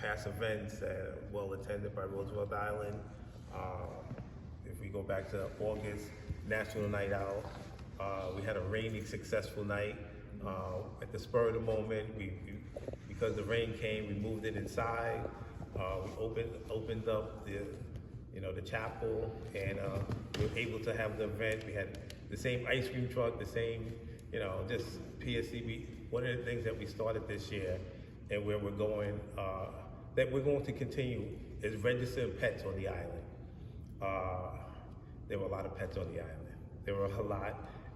past events well attended by Roosevelt Island. If we go back to August, National Night Out, we had a rainy, successful night. At the spur of the moment, because the rain came, we moved it inside. We opened up the chapel, and we were able to have the event. We had the same ice cream truck, the same, just PSC. One of the things that we started this year, and where we're going, that we're going to continue, is registered pets on the island. There were a lot of pets on the island. There were a lot,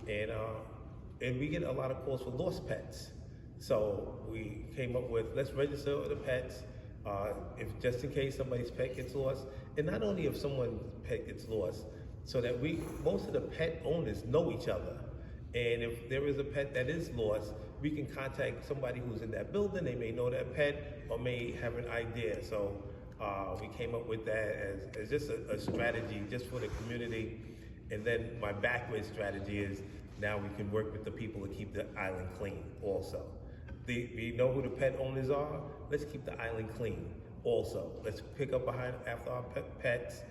and we get a lot of calls for lost pets. So we came up with, let's register the pets, if just in case somebody's pet gets lost, and not only if someone's pet gets lost, so that most of the pet owners know each other. And if there is a pet that is lost, we can contact somebody who's in that building. They may know that pet or may have an idea. So we came up with that as just a strategy just for the community. And then my backward strategy is now we can work with the people to keep the island clean also. We know who the pet owners are. Let's keep the island clean also. Let's pick up after our pets.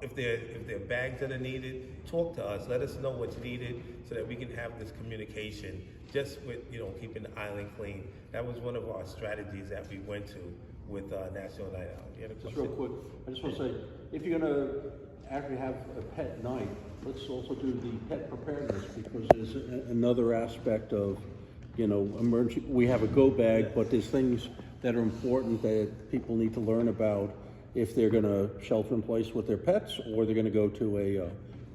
If there are bags that are needed, talk to us. Let us know what's needed so that we can have this communication just with keeping the island clean. That was one of our strategies that we went to with National Night Out. Just real quick, I just want to say, if you're going to actually have a pet night, let's also do the pet preparedness, because there's another aspect of emergency. We have a go bag, but there's things that are important that people need to learn about if they're going to shelter in place with their pets, or they're going to go to a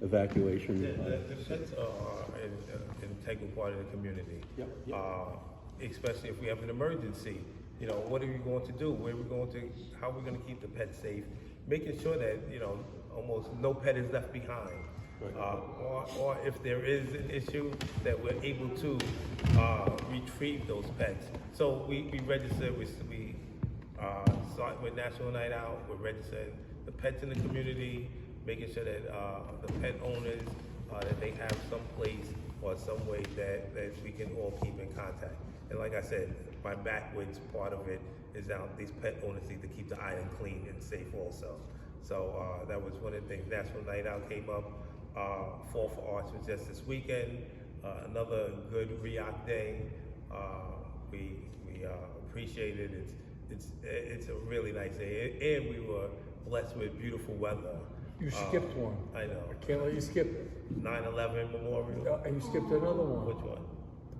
evacuation. The pets are an integral part of the community. Yep. Especially if we have an emergency. What are we going to do? How are we going to keep the pets safe? Making sure that almost no pet is left behind. Right. Or if there is an issue, that we're able to retrieve those pets. So we register. We start with National Night Out. We're registering the pets in the community, making sure that the pet owners that they have some place or some way that we can all keep in contact. And like I said, my backwards part of it is now these pet owners need to keep the island clean and safe also. So that was one of the things. National Night Out came up. Fall for Arts was just this weekend. Another good RIOC day. We appreciate it. It's a really nice day, and we were blessed with beautiful weather. You skipped one. I know. I can't let you skip it. 9/11 Memorial. And you skipped another one. Which one?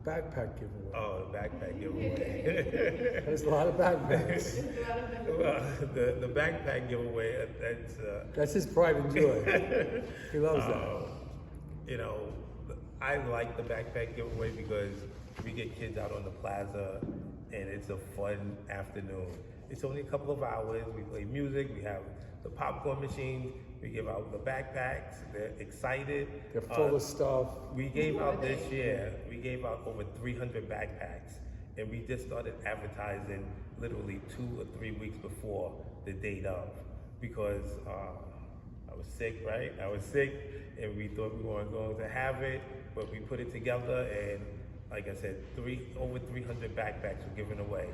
The backpack giveaway. Oh, the backpack giveaway. There's a lot of backpacks. The backpack giveaway. That's his pride and joy. He loves that. I like the backpack giveaway because we get kids out on the plaza, and it's a fun afternoon. It's only a couple of hours. We play music. We have the popcorn machine. We give out the backpacks. They're excited. They're full of stuff. We gave out this year, we gave out over 300 backpacks, and we just started advertising literally 2 or 3 weeks before the date of, because I was sick, right? I was sick, and we thought we weren't going to have it, but we put it together, and like I said, over 300 backpacks were given away.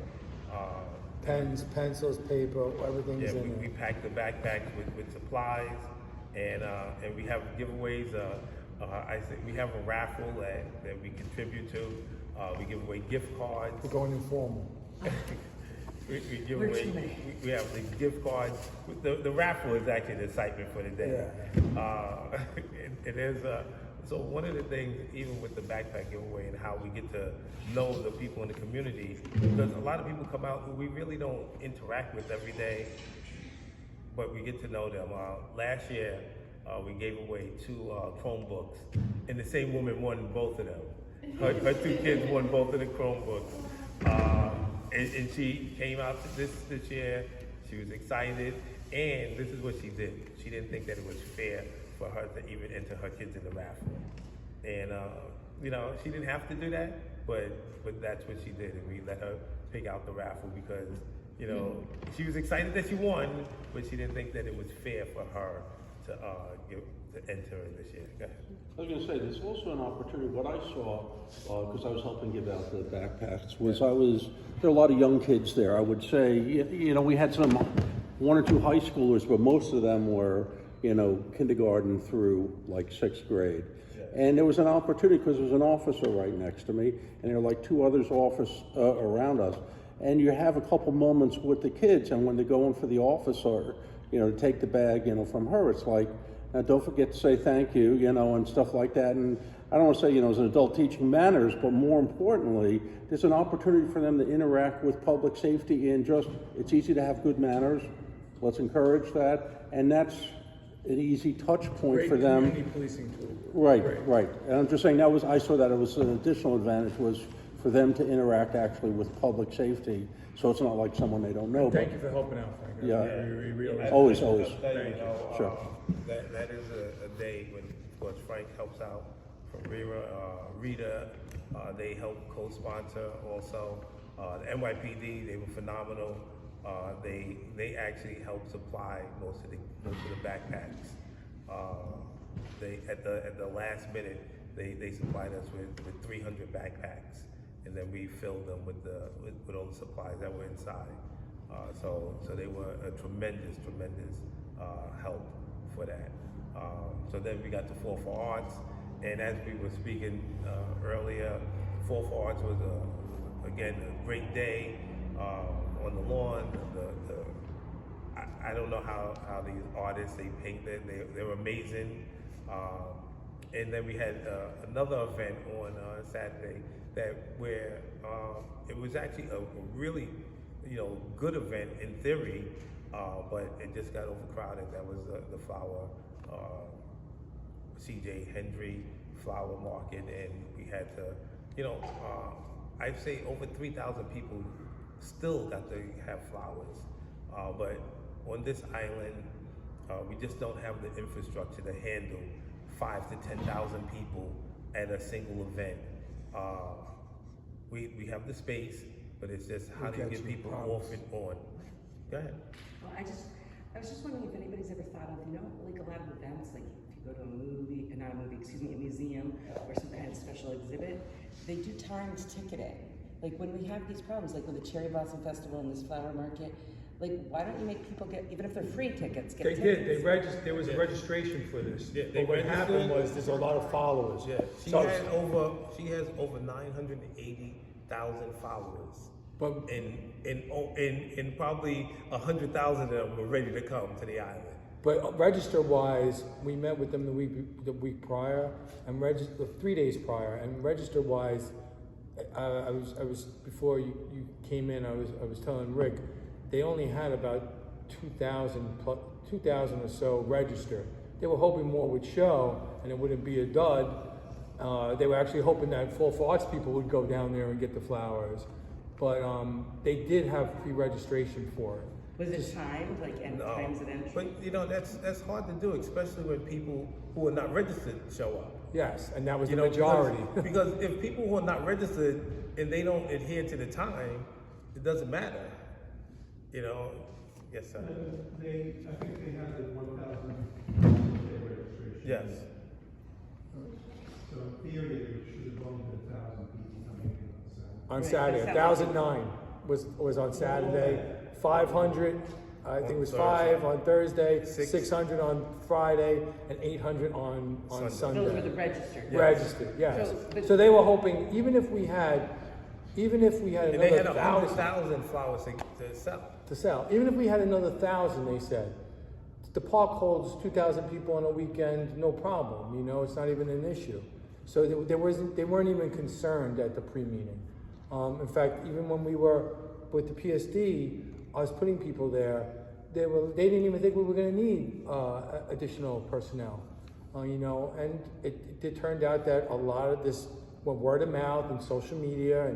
Pens, pencils, paper, everything's in there. We packed the backpacks with supplies, and we have giveaways. I think we have a raffle that we contribute to. We give away gift cards. We're going informal. we give away. We have the gift cards. The raffle is actually the excitement for the day. Yeah. It is. So one of the things, even with the backpack giveaway and how we get to know the people in the community, because a lot of people come out who we really don't interact with every day, but we get to know them. Last year, we gave away 2 Chromebooks, and the same woman won both of them. Her 2 kids won both of the Chromebooks. And she came out this year, she was excited, and this is what she did. She didn't think that it was fair for her to even enter her kids in the raffle. And, she didn't have to do that, but that's what she did. And we let her pick out the raffle because, she was excited that she won, but she didn't think that it was fair for her to enter in this year. Go ahead. I was gonna say, there's also an opportunity, what I saw, because I was helping give out the backpacks, there are a lot of young kids there. I would say, we had one or two high schoolers, but most of them were, kindergarten through like 6th grade. And there was an opportunity because there was an officer right next to me, and there were like two others around us. And you have a couple moments with the kids, and when they're going for the officer, to take the bag, from her, it's like, now don't forget to say thank you, and stuff like that. And I don't want to say, as an adult teaching manners, but more importantly, there's an opportunity for them to interact with public safety and it's easy to have good manners. Let's encourage that. And that's an easy touch point for them. Great community policing tool. Right. And I'm just saying I saw that it was an additional advantage was for them to interact actually with public safety. So it's not like someone they don't know. Thank you for helping out, Frank. Yeah. We really Always. I'll tell you, Thank you. Sure. That is a day when, of course, Frank helps out from Rita, they help co-sponsor also. The NYPD, they were phenomenal. They actually helped supply most of the backpacks. They at the last minute they supplied us with 300 backpacks, and then we filled them with all the supplies that were inside. So they were a tremendous help for that. So then we got the 4 for Arts, and as we were speaking earlier, 4 for Arts was again a great day on the lawn. I don't know how these artists they painted. They were amazing. And then we had another event on Saturday where it was actually a really good event in theory, but it just got overcrowded. That was the flower C.J. Hendry flower market, and we had to I'd say over 3,000 people still got to have flowers, but on this island we just don't have the infrastructure to handle 5,000 to 10,000 people at a single event. We have the space, but it's just how do you get people off and on? Go ahead. Well, I was just wondering if anybody's ever thought of, like a lot of events, like if you go to a museum or some kind of special exhibit, they do timed ticketing. Like when we have these problems, like with the Cherry Blossom Festival and this flower market, like why don't you make people get, even if they're free tickets, get They tickets? did. There was a registration for this. Yeah, But what happened was there's a lot of followers. Yeah, she has over 980,000 followers. But and probably 100,000 of them were ready to come to the island. But register-wise, we met with them the week prior, and 3 days prior, and register-wise, I was before you came in. I was telling Rick, they only had about 2,000 or so register. They were hoping more would show, and it wouldn't be a dud. They were actually hoping that 4 for Arts people would go down there and get the flowers, but they did have pre-registration for it. Was it timed, like times of entry? But that's hard to do, especially when people who are not registered show up. Yes, and that was the majority. Because if people who are not registered and they don't adhere to the time, it doesn't matter. Yes, sir. I think they had the 1,000 registration. Yes. So in theory, there should have only been 1,000 people coming in On Right, Saturday, but 1,009 was on Saturday. 500, I think it was 5 on Thursday, 600 on Friday, and 800 on Sunday. Those were the registered. Registered, yes. So, So they were hoping, even if we had And they had another 1,000 100,000 flowers to sell. to sell, even if we had another 1,000, they said, the park holds 2,000 people on a weekend, no problem. It's not even an issue. So they weren't even concerned at the pre-meeting. In fact, even when we were with the PSD, I was putting people there. They didn't even think we were going to need additional personnel, And it turned out that a lot of this, word of mouth and social media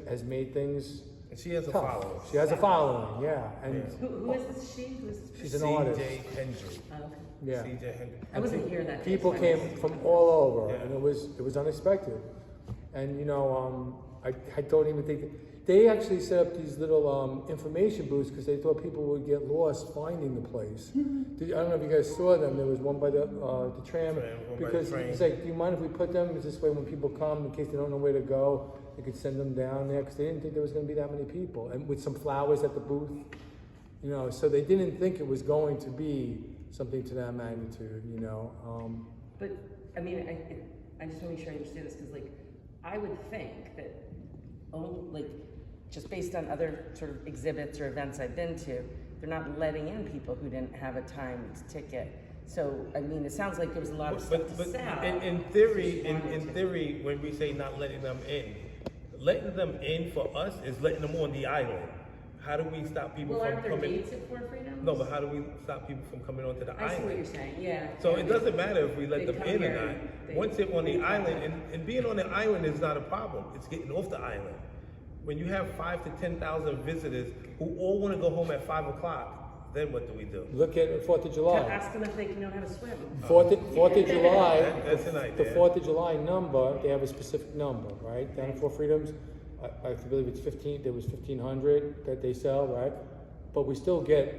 has made things. And she has a tough. following. She has a following, yeah, and who is this she? Who is this? she's an artist. C.J. Hendry. Oh, okay. Yeah, C.J. Hendry. I wasn't here that day. people so I came missed it. from all over, Yeah. and it was unexpected. And I don't even think that, they actually set up these little information booths because they thought people would get lost finding the place. I don't know if you guys saw them. There was one by the tram, Tram, one by the because train. it's like, do you mind if we put them? This way, when people come, in case they don't know where to go, they could send them down there because they didn't think there was going to be that many people, and with some flowers at the booth, you know. So they didn't think it was going to be something to that magnitude, you know. But, I mean, I just want to make sure I understand this, because, like, I would think that, like, just based on other sort of exhibits or events I've been to, they're not letting in people who didn't have a timed ticket. So, I mean, it sounds like there was a lot of stuff to sell. in theory, when we say not letting them in for us is letting them on the island. How do we stop people Well, from aren't there coming? gates at Fort Freedom? No, but how do we stop people from coming onto the I see island? what you're saying, yeah. So Yeah, it doesn't matter if we let they them come in or here not. and they- Once they're on the they island, come. and being on the island is not a problem. It's getting off the island. When you have 5,000 to 10,000 visitors who all want to go home at 5 o'clock, then what do we do? Look at 4th of July. Ask them if they know how to swim. 4th of July, That's an the idea. 4th of July number, they have a specific number, right? Down at Four Freedoms, I believe it's 15, there was 1,500 that they sell, right? But we still get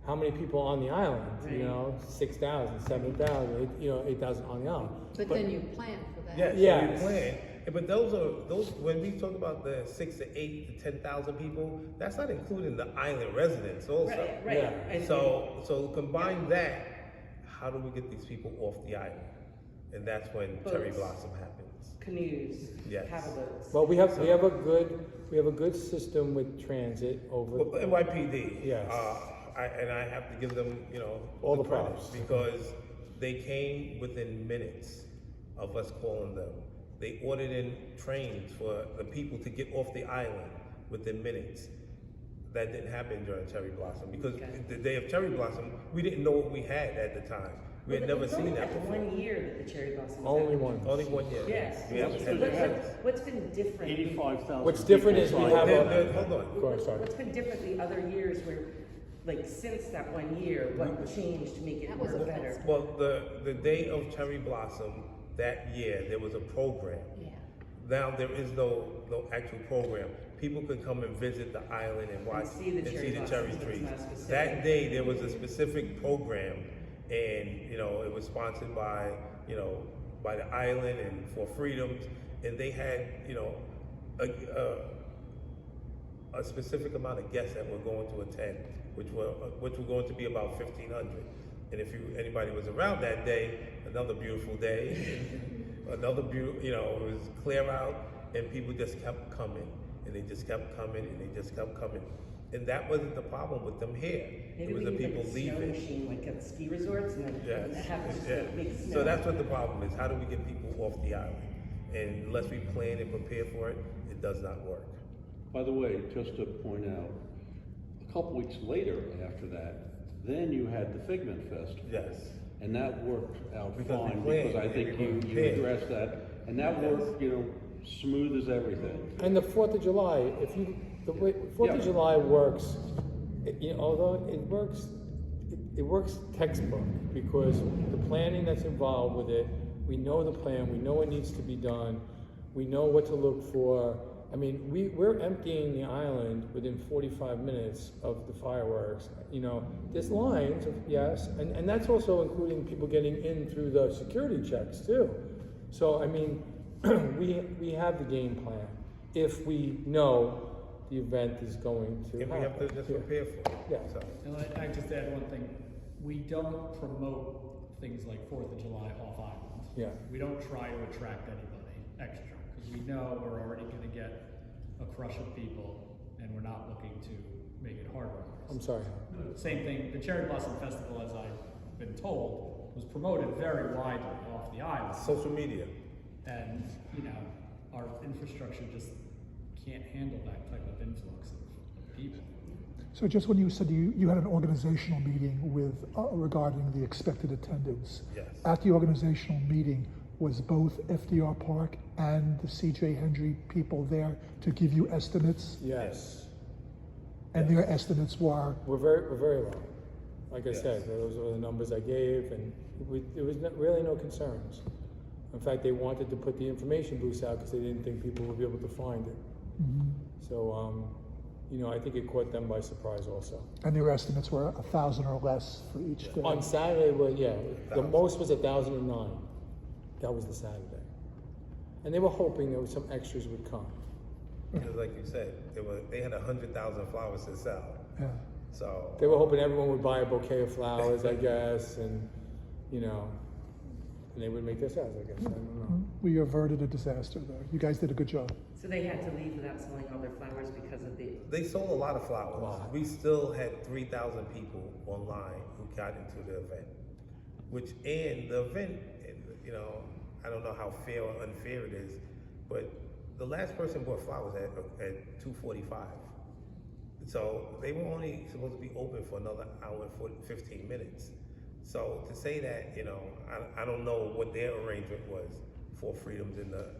how many people on the island, you Right. know, 6,000, 7,000, you know, 8,000 on the island. But then you plan for that. Yes, Yes. so we plan. But those when we talk about the 6 to 8 to 10,000 people, that's not including the island residents also. Right. Yeah. I see. So combine that, how do we get these people off the island? And that's when Cherry Boats. Blossom happens. Canoes, Yes. paddleboats. Well, we have a good system with transit over. Well, NYPD. Yes. I have to give them, you know, All the credit props. because they came within minutes of us calling them. They ordered in trains for the people to get off the island within minutes. That didn't happen during Cherry Blossom because Okay. the day of Cherry Blossom, we didn't know what we had at the time. We had never seen that before. One year that the cherry blossom was Only happening. one. Only 1 year. Yes. We haven't That's had good. that. What's been different? 85,000. What's different is we people have signed a- up. Hold on. Go on, sorry. What's been different the other years where, like, since that 1 year, what changed to make it That was work a better? fest. Well, the day of Cherry Blossom that year, there was a program. Yeah. Now there is no actual program. People could come and visit the island and watch see the cherry blossoms, cherry it's trees. not specific. That day there was a specific program, and you know it was sponsored by by the island and For Freedoms, and they had a specific amount of guests that were going to attend, which were going to be about 1,500. And if anybody was around that day, another beautiful day, another beautiful, it was clear out, and people just kept coming, and they just kept coming, and they just kept coming. And that wasn't the problem with them here. Maybe It was we the need people like a leaving. snow machine, like at ski resorts, and then Yes, have just yes. like big snow. So that's what the problem is. How do we get people off the island? And unless we plan and prepare for it, it does not work. By the way, just to point out, a couple weeks later after that, then you had the Figment Festival. Yes. And that worked out Because we fine, planned, because I think we you prepared. addressed that, and that worked, smooth as everything. And the 4th of July, the way 4th of Yeah. July works, although it works textbook, because the planning that's involved with it, we know the plan, we know what needs to be done, we know what to look for. I mean, we're emptying the island within 45 minutes of the fireworks. There's lines, yes, and that's also including people getting in through the security checks too. So, I mean, we have the game plan if we know the event is going to And happen. we have to just prepare for it. Yeah. So, And I just add one thing, we don't promote things like 4th of July off island. Yeah. We don't try to attract anybody extra, because we know we're already gonna get a crush of people, and we're not looking to make it harder on I'm ourselves. sorry. Same thing, the Cherry Blossom Festival, as I've been told, was promoted very widely off the island. social media. And, our infrastructure just can't handle that type of influx of people. So just when you said you had an organizational meeting with regarding the expected attendance. Yes. At the organizational meeting, was both FDR Park and the CJ Hendry people there to give you estimates? Yes. And their estimates were, We're very low. Like I Yes. said, those were the numbers I gave, and there was really no concerns. In fact, they wanted to put the information booths out because they didn't think people would be able to find it. So, you know, I think it caught them by surprise also. And their estimates were 1,000 or less for each day. On Saturday, well, yeah, the most was 1,009. That was the Saturday. And they were hoping there was some extras would come. Because like you said, they had 100,000 flowers to sell. Yeah. So They were hoping everyone would buy a bouquet of flowers, I guess, and, you know, and they would make their sales, I guess. I don't know. We averted a disaster there. You guys did a good job. So they had to leave without selling all their flowers because of the. they sold a lot of flowers. Wow. We still had 3,000 people online who got into the event, and the event, you know, I don't know how fair or unfair it is, but the last person bought flowers at 2:45. So they were only supposed to be open for another hour and 15 minutes. So to say that, you know, I don't know what their arrangement was for Freedoms in the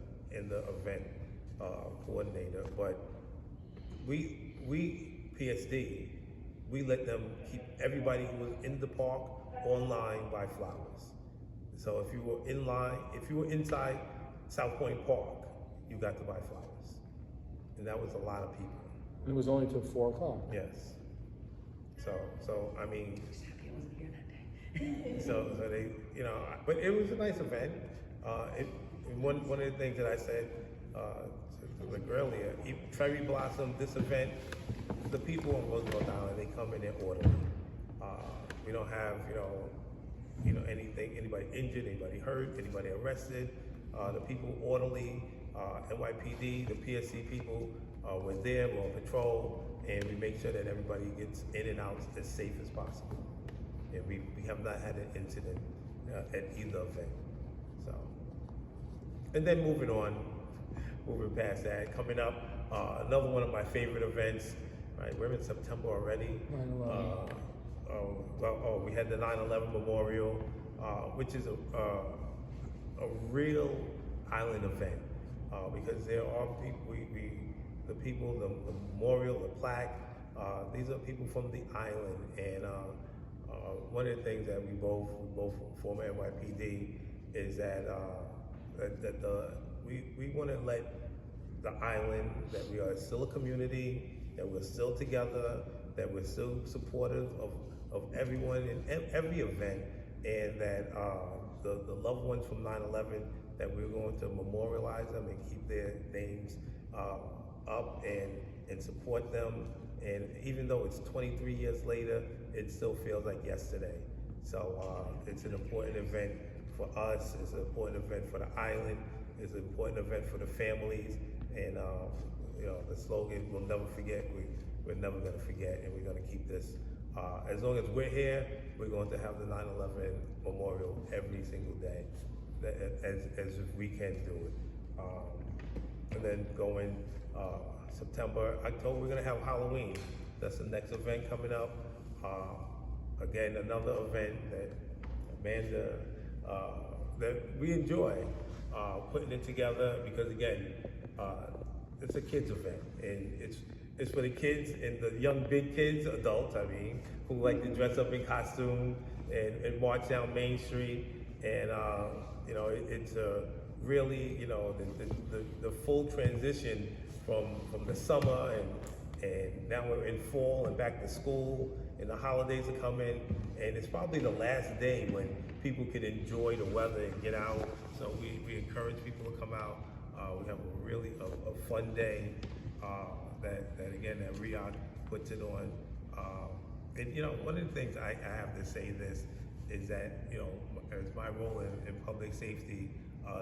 event coordinator, but we PSD, we let them keep everybody who was in the park online buy flowers. So if you were inside South Point Park, you got to buy flowers, and that was a lot of people. And it was only till 4 o'clock. Yes. So I mean, Just happy I wasn't here that day. so they, you know, but it was a nice event. And one of the things that I said like earlier, Cherry Blossom, this event, the people on Roosevelt Island, they come in there orderly. We don't have, anybody injured, anybody hurt, anybody arrested. The people orderly, NYPD, the PSC people were there, were on patrol, and we make sure that everybody gets in and out as safe as possible. And we have not had an incident at either event. So, and then moving past that, coming up, another one of my favorite events. Right, we're in September already. 9/11. We had the 9/11 memorial, which is a real island event because there are people. The people, the memorial, the plaque. These are people from the island, and one of the things that we both former NYPD is that we want to let the island, that we are still a community, that we're still together, that we're still supportive of everyone in every event, and that the loved ones from 9/11, that we're going to memorialize them and keep their names up and support them. And even though it's 23 years later, it still feels like yesterday. So it's an important event for us, it's an important event for the island, it's an important event for the families, and the slogan, we'll never forget, we're never gonna forget, and we're gonna keep this. As long as we're here, we're going to have the 9/11 memorial every single day, as if we can do it. And then going September, October, we're gonna have Halloween. That's the next event coming up. Again, another event that Amanda, that we enjoy putting it together, because again, it's a kids event, and it's for the kids and the young big kids, adults, who like to dress up in costume and march down Main Street. And it's really, the full transition from the summer and now we're in fall and back to school, and the holidays are coming, and it's probably the last day when people can enjoy the weather and get out. So we encourage people to come out. We have a really a fun day that again, that RIOC puts it on. And one of the things I have to say this is that, as my role in public safety,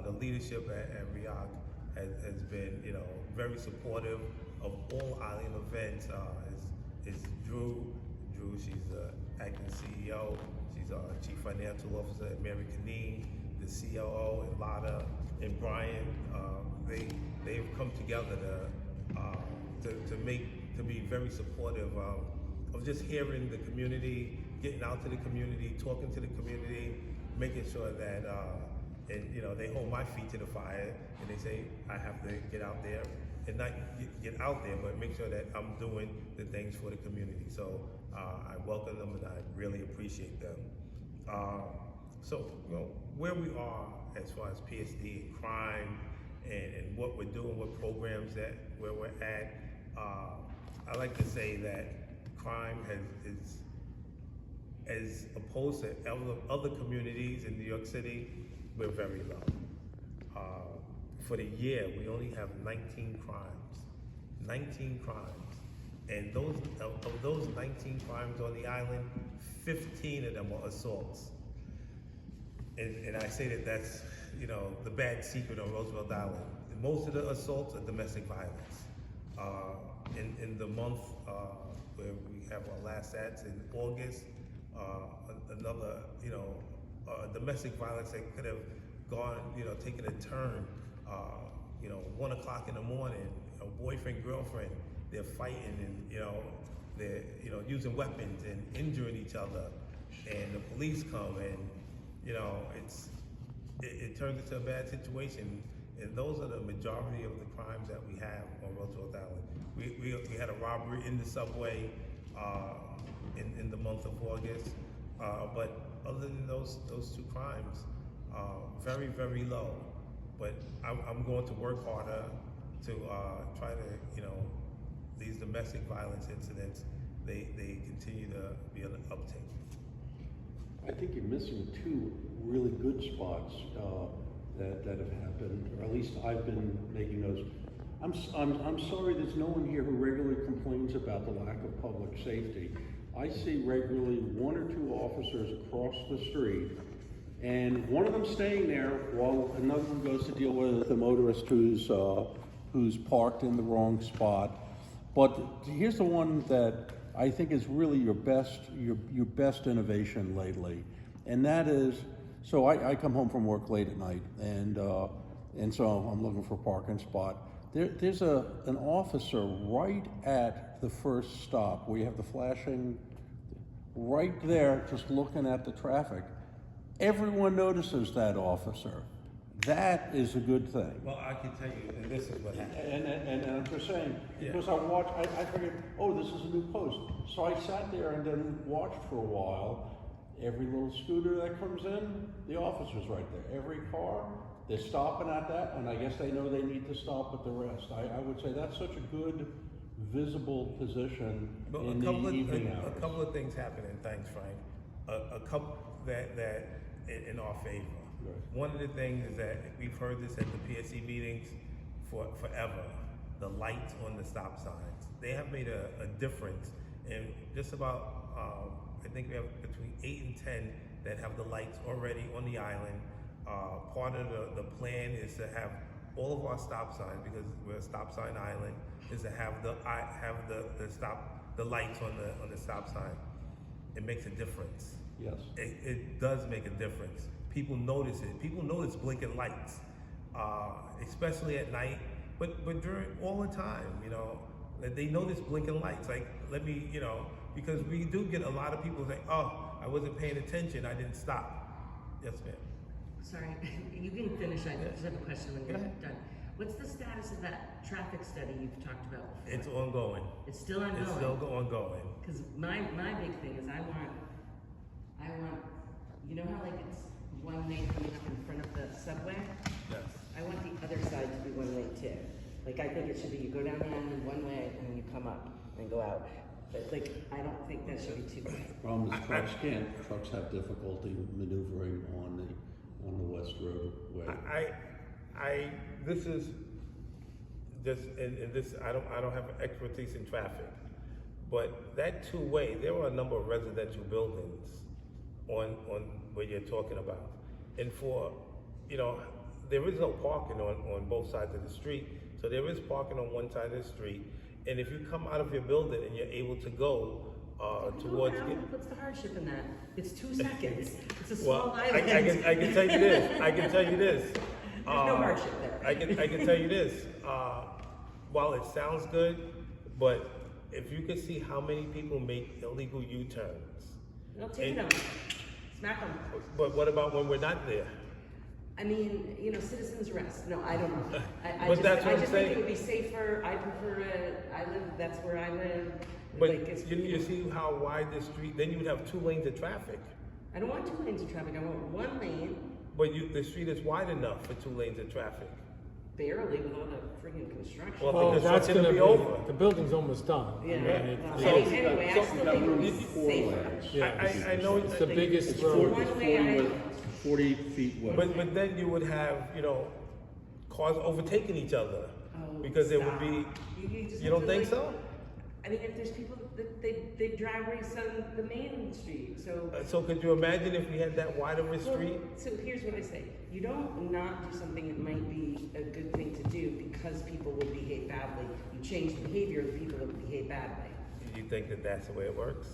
the leadership at RIOC has been, very supportive of all island events. Is Drew, she's the acting CEO, she's our chief financial officer, and Mary Canine, the COO, and Lada and Brian. They've come together to be very supportive of just hearing the community, getting out to the community, talking to the community, making sure that they hold my feet to the fire, and they say I have to get out there, and not get out there, but make sure that I'm doing the things for the community. So I welcome them, and I really appreciate them. So where we are as far as PSD and crime, and what we're doing, what programs where we're at, I like to say that crime is as opposed to other communities in New York City, we're very low. For the year, we only have 19 crimes. 19 crimes. And of those 19 crimes on the island, 15 of them are assaults. And I say that's, the bad secret on Roosevelt Island. Most of the assaults are domestic violence. In the month where we have our last stats in August, another, domestic violence that could have gone, taken a turn, 1 o'clock in the morning, boyfriend, girlfriend, they're fighting and, they're, using weapons and injuring each other, and the police come and, it turns into a bad situation. And those are the majority of the crimes that we have on Roosevelt Island. We had a robbery in the subway in the month of August, but other than those two crimes, very, very low. But I'm going to work harder to try to, these domestic violence incidents, they continue to be an uptick. I think you're missing two really good spots that have happened, or at least I've been making those. I'm sorry there's no one here who regularly complains about the lack of public safety. I see regularly 1 or 2 officers across the street, and one of them staying there while another one goes to deal with the motorist who's parked in the wrong spot. But here's the one that I think is really your best innovation lately, and that is, so I come home from work late at night, and so I'm looking for a parking spot. There's an officer right at the first stop where you have the flashing, right there, just looking at the traffic. Everyone notices that officer. That is a good thing. Well, I can tell you, and this is what happened. And I'm just saying, because I figured, oh, this is a new post. So I sat there and then watched for a while. Every little scooter that comes in, the officer's right there. Every car, they're stopping at that, and I guess they know they need to stop at the rest. I would say that's such a good, visible position in the evening hours. A couple of things happening, thanks, Frank. A couple that in our favor. Right. One of the things is that we've heard this at the PSC meetings forever. The lights on the stop signs. They have made a difference in just about, I think we have between 8 and 10 that have the lights already on the island. Part of the plan is to have all of our stop signs, because we're a stop sign island, is to have the lights on the stop sign. It makes a difference. Yes. It does make a difference. People notice it. People notice blinking lights, especially at night, but during all the time, they notice blinking lights. Like, because we do get a lot of people say, oh, I wasn't paying attention, I didn't stop. Yes, ma'am. Sorry, you can finish. I just have a question when you're done. What's the status of that traffic study you've talked about before? It's ongoing. It's still ongoing? It's still ongoing. Because my big thing is I want, how like it's one way coming up in front of the subway? Yes. I want the other side to be one way too. Like, I think it should be you go down the island one way and then you come up and go out. But I don't think that should be too bad. Problem is trucks have difficulty maneuvering on the West roadway. This is just, and this, I don't have expertise in traffic, but that two-way, there are a number of residential buildings on where you're talking about. And for, there is no parking on both sides of the street. So there is parking on one side of the street. And if you come out of your building and you're able to go towards... What's the hardship in that? It's 2 seconds. It's a small island. I can tell you this. There's no hardship there. I can tell you this. While it sounds good, but if you could see how many people make illegal U-turns. They'll take them. Smack them. But what about when we're not there? I mean, citizens arrest. No, I don't know. I But that's what I'm just saying. think it would be safer. I prefer that's where I live. But it's, you see how wide the street, then you would have 2 lanes of traffic. I don't want 2 lanes of traffic. I want 1 lane. But the street is wide enough for 2 lanes of traffic. barely with all the friggin' construction. Well, Well, the that's construction gonna will be, be over. the building's almost done. Yeah. I mean, Well, anyway, I So- still think it would be Four safer. lanes. Yeah. I know It's the biggest It's road. 40 width, 40 feet width. But then you would have, you know, cars overtaking each other. Oh, Because there would stop. be, just you have don't to, think like- so? I mean, if there's people that they drag race on the main street, so. So could you imagine if we had that wide of a Well, street? so here's what I say: you don't not do something that might be a good thing to do because people will behave badly. You change the behavior of the people that will behave badly. You think that that's the way it works?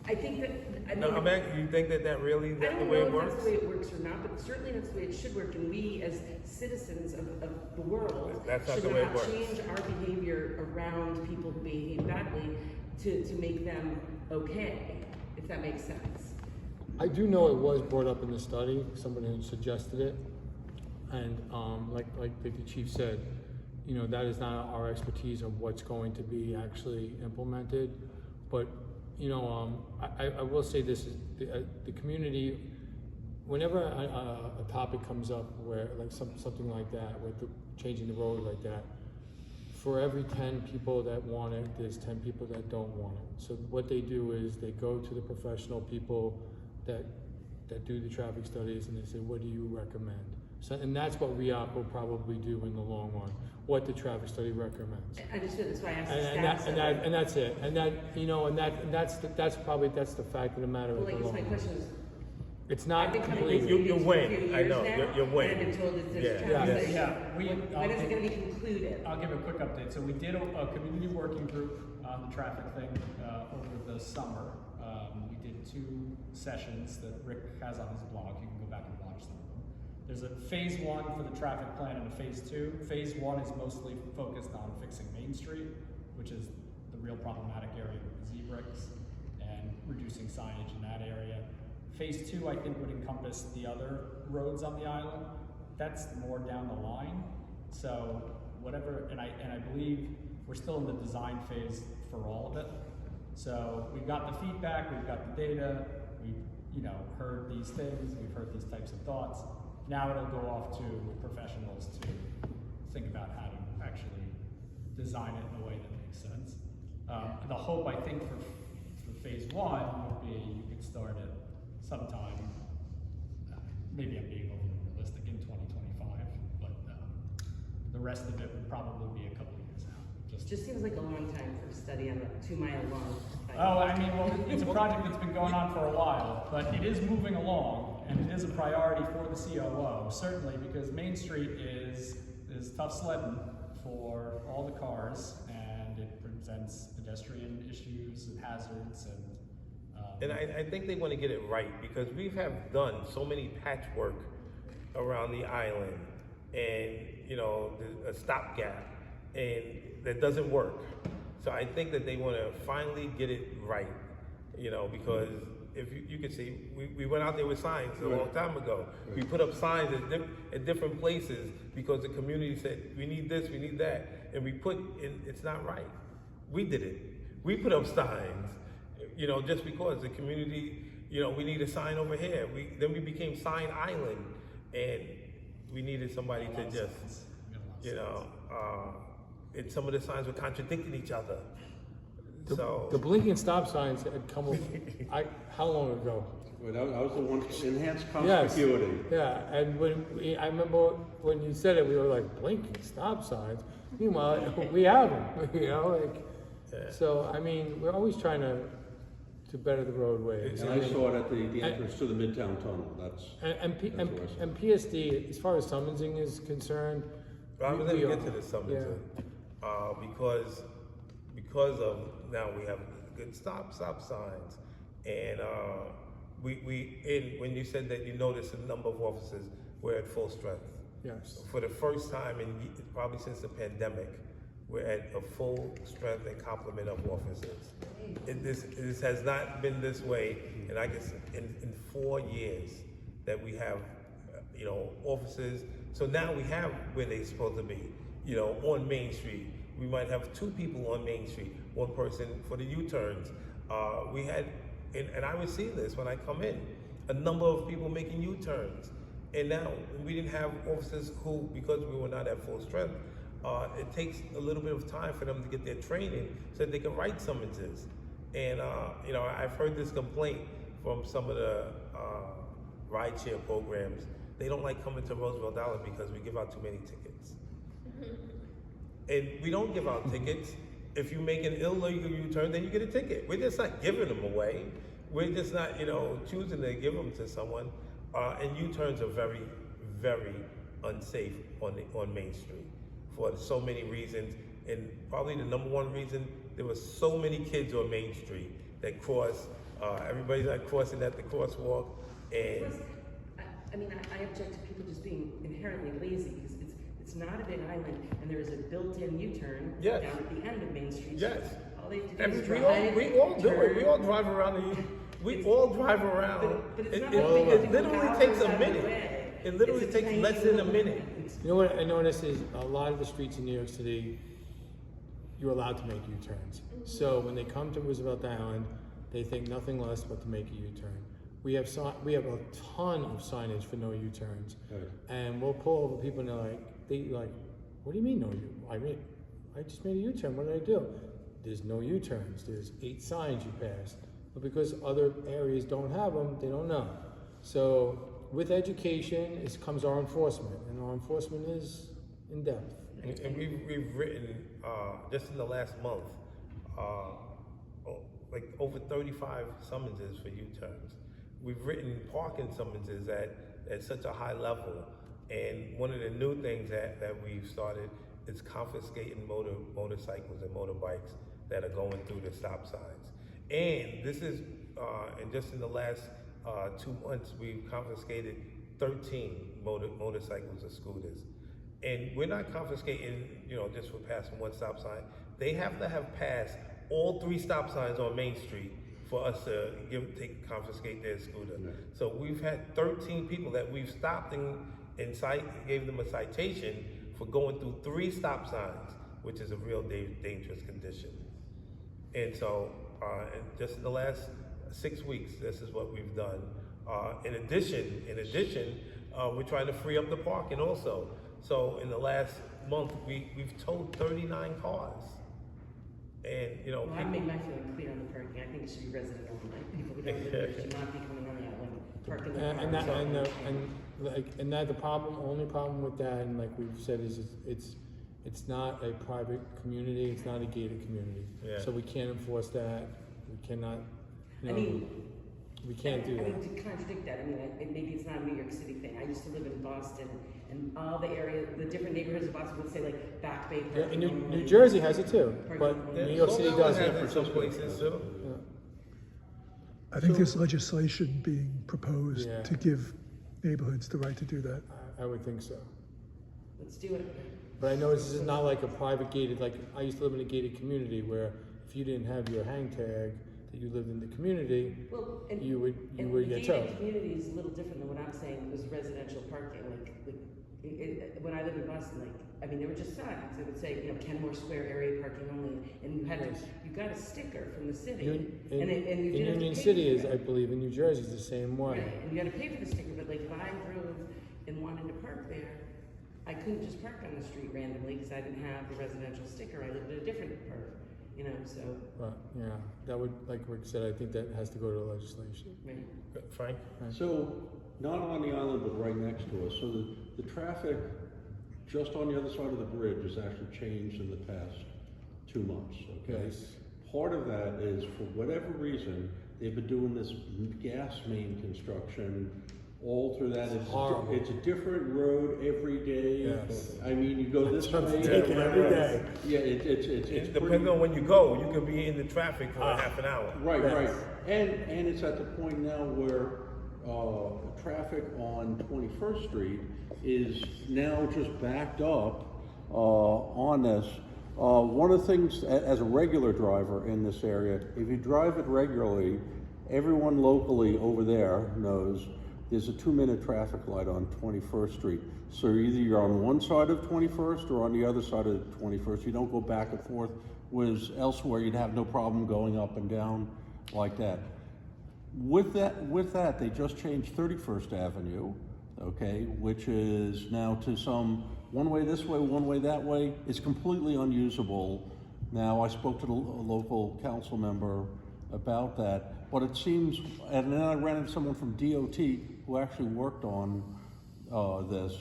I think that. I mean, No, I'm asking, you think that really, I that's the don't way know it if works? that's the way it works or not, but certainly that's the way it should work. And we, as citizens of the world, That's not should the way it not works. change our behavior around people who behave badly to make them okay, if that makes sense. I do know it was brought up in the study, somebody had suggested it, and like the chief said, you know, that is not our expertise of what's going to be actually implemented, but, you know, I will say this, is the community, whenever a topic comes up where, like something like that, with changing the road like that, for every 10 people that want it, there's 10 people that don't want it. So what they do is they go to the professional people that do the traffic studies and they say, what do you recommend? So, and that's what RIOC will probably do in the long run, what the traffic study recommends. Understood. That's why I asked the And staff. and that's it. And that, you know, and that's the fact of the matter. Well, with I the guess long my run. question is, It's I've not been coming to completely. these You meetings for a win. few I years know. now, You win. and I've been told that there's Yeah. traffic Yeah. study. Yeah, When is it going to be concluded? I'll give a quick update. So we did a community working group on the traffic thing over the summer. We did 2 sessions that Rick has on his blog. You can go back and watch them. There's a phase 1 for the traffic plan and a phase 2. Phase 1 is mostly focused on fixing Main Street, which is the real problematic area with the Z-bricks, and reducing signage in that area. Phase 2, I think, would encompass the other roads on the island. That's more down the line. So whatever, and I believe we're still in the design phase for all of it. So we've got the feedback, we've got the data, we've, you know, heard these things, we've heard these types of thoughts. Now it'll go off to professionals to think about how to actually design it in a way that makes sense. The hope, I think, for phase 1 would be you could start it sometime, maybe I'm being overly realistic, in 2025, but the rest of it would probably be a couple of years out. Just seems like a long time for a study on a 2-mile long. Oh, I mean, well, it's a project that's been going on for a while, but it is moving along, and it is a priority for the COO, certainly, because Main Street is tough sledding for all the cars, and it presents pedestrian issues and hazards, And I think they want to get it right because we have done so many patchwork around the island and, you know, a stopgap, and that doesn't work. So I think that they want to finally get it right, you know, because if you can see, we went out there with signs a long time ago. We put up signs at different places because the community said, we need this, we need that. And we put in, it's not right. We did it. We put up signs, you know, just because the community, you know, we need a sign over here. Then we became Sign Island, and we needed somebody to just, you know, and some of the signs were contradicting each other. So The blinking stop signs had come up, how long ago? Well, that was the one, enhanced Yes. conspicuity. Yeah, and I remember when you said it, we were like, blinking stop signs? Meanwhile, we have them, you know, like, so, I mean, we're always trying to better the roadways. And I saw it at the entrance to the Midtown Tunnel, that's what I saw. And PSD, as far as summonsing is concerned. I'm we gonna are- get to the summons, because of now we have good stop signs, and when you said that you noticed a number of officers were at full strength. Yes. For the first time probably since the pandemic, we're at a full strength and complement of officers. This has not been this way, and I guess in 4 years that we have, you know, officers. So now we have where they're supposed to be, you know, on Main Street. We might have 2 people on Main Street, 1 person for the U-turns. We had, and I would see this when I come in, a number of people making U-turns. And now we didn't have officers who, because we were not at full strength, it takes a little bit of time for them to get their training so that they can write summonses. And you know, I've heard this complaint from some of the rideshare programs. They don't like coming to Roosevelt Island because we give out too many tickets. And we don't give out tickets. If you make an illegal U-turn, then you get a ticket. We're just not giving them away. We're just not, you know, choosing to give them to someone. And U-turns are very, very unsafe on Main Street for so many reasons. And probably the number one reason, there were so many kids on Main Street that cross. Everybody's not crossing at the crosswalk. And I mean, I object to people just being inherently lazy because it's not a big island, and there is a built-in U-turn Yes. down at the end of Main Street. yes. All they have to do And is we drive, all do it. We turn. all drive around. We all drive around. But it's It, not it, like we have to it go literally hours takes out a of the minute. way. It literally It's a takes tiny less than a little- minute. You know what I noticed is a lot of the streets in New York City, you're allowed to make U-turns. So when they come to Roosevelt Island, they think nothing less but to make a U-turn. We have a ton of signage for no U-turns, Right. and we'll pull over people and they're like, what do you mean no U? I just made a U-turn. What did I do? There's no U-turns. There's 8 signs you passed, but because other areas don't have them, they don't know. So with education comes our enforcement, and our enforcement is in depth. And we've written, just in the last month, like over 35 summonses for U-turns. We've written parking summonses at such a high level. And one of the new things that we've started is confiscating motorcycles and motorbikes that are going through the stop signs. And this is, and just in the last 2 months, we've confiscated 13 motorcycles or scooters. And we're not confiscating, you know, just for passing one stop sign. They have to have passed all 3 stop signs on Main Street for us to confiscate their scooter. Right. So we've had 13 people that we've stopped and gave them a citation for going through 3 stop signs, which is a real dangerous condition. And so, and just in the last 6 weeks, this is what we've done. In addition, we're trying to free up the parking also. So in the last month, we've towed 39 cars. And, you know, Well, I made my feeling clear on the parking. I think it should be resident only. People who don't live there should not be coming on the island, parking their cars. And the only problem with that, and like we've said, is it's not a private community, it's not a gated community. Yeah. So we can't enforce that. We cannot, you I know, mean, we can't do I that. mean, to contradict that, I mean, maybe it's not a New York City thing. I used to live in Boston, and all the different neighborhoods of Boston would say like Back Bay Yeah, parking. and New only. Jersey has it too, but Yeah, New York City Long Island doesn't. has it some places too. Yeah. I think there's legislation being proposed Yeah. to give neighborhoods the right to do that. I would think so. Let's do it. But I know this is not like a private gated, like I used to live in a gated community where if you didn't have your hang tag that you lived in the community, Well, and you would the get gated towed. community is a little different than what I'm saying was residential parking. When I lived in Boston, I mean, there were just signs that would say, you know, Kenmore Square area parking only, and you got a sticker from the city, In and you did have to Union pay City for is, it. I believe, in New Jersey is the same way. Right, and you got to pay for the sticker, but like if I drove and wanted to park there, I couldn't just park on the street randomly because I didn't have the residential sticker. I lived in a different part, you know. So, But yeah, that would, like Rick said, I think that has to go to legislation. right. Frank? So, not on the island, but right next to us. So the traffic just on the other side of the bridge has actually changed in the past 2 months, okay? Yes. Part of that is, for whatever reason, they've been doing this gas main construction all through that. It's horrible. It's a different road every day. Yes. I mean, you go this way. Take it every day. Yeah, it's It pretty. depends on when you go. You could be in the traffic for a half an hour. Right, Yes. right. And it's at the point now where traffic on 21st Street is now just backed up on this. One of the things, as a regular driver in this area, if you drive it regularly, everyone locally over there knows there's a 2-minute traffic light on 21st Street. So either you're on one side of 21st or on the other side of 21st. You don't go back and forth, whereas elsewhere you'd have no problem going up and down like that. With that, they just changed 31st Avenue okay, which is now to some, one way this way, one way that way, is completely unusable. Now, I spoke to the local council member about that, but it seems, and then I ran into someone from DOT who actually worked on this.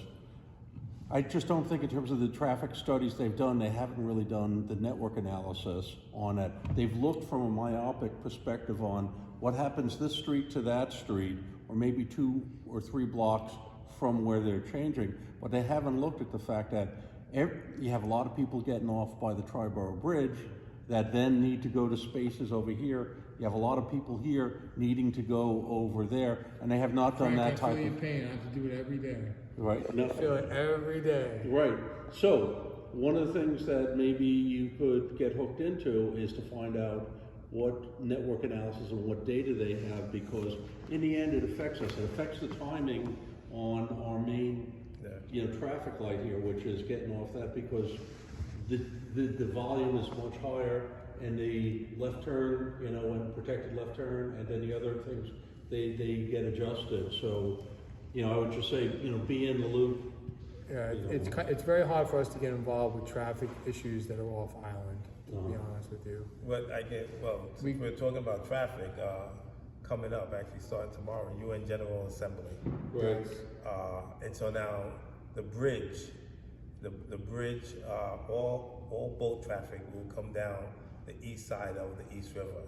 I just don't think in terms of the traffic studies they've done, they haven't really done the network analysis on it. They've looked from a myopic perspective on what happens this street to that street, or maybe 2 or 3 blocks from where they're changing, but they haven't looked at the fact that you have a lot of people getting off by the Triborough Bridge that then need to go to spaces over here. You have a lot of people here needing to go over there, and they have not done that type I feel of... your pain, I have to do it every day. Right. No. I feel it every day. Right. So, one of the things that maybe you could get hooked into is to find out what network analysis and what data they have, because in the end it affects us. It affects the timing on our main traffic light here, which is getting off that, because the volume is much higher, and the left turn, and protected left turn, and then the other things, they get adjusted. So, I would just say, be in the loop. Yeah, it's very hard for us to get involved with traffic issues that are off island, to be honest with you. But since we're talking about traffic, coming up, actually starting tomorrow, UN General Assembly. Right. And so now the bridge, all boat traffic will come down the east side of the East River,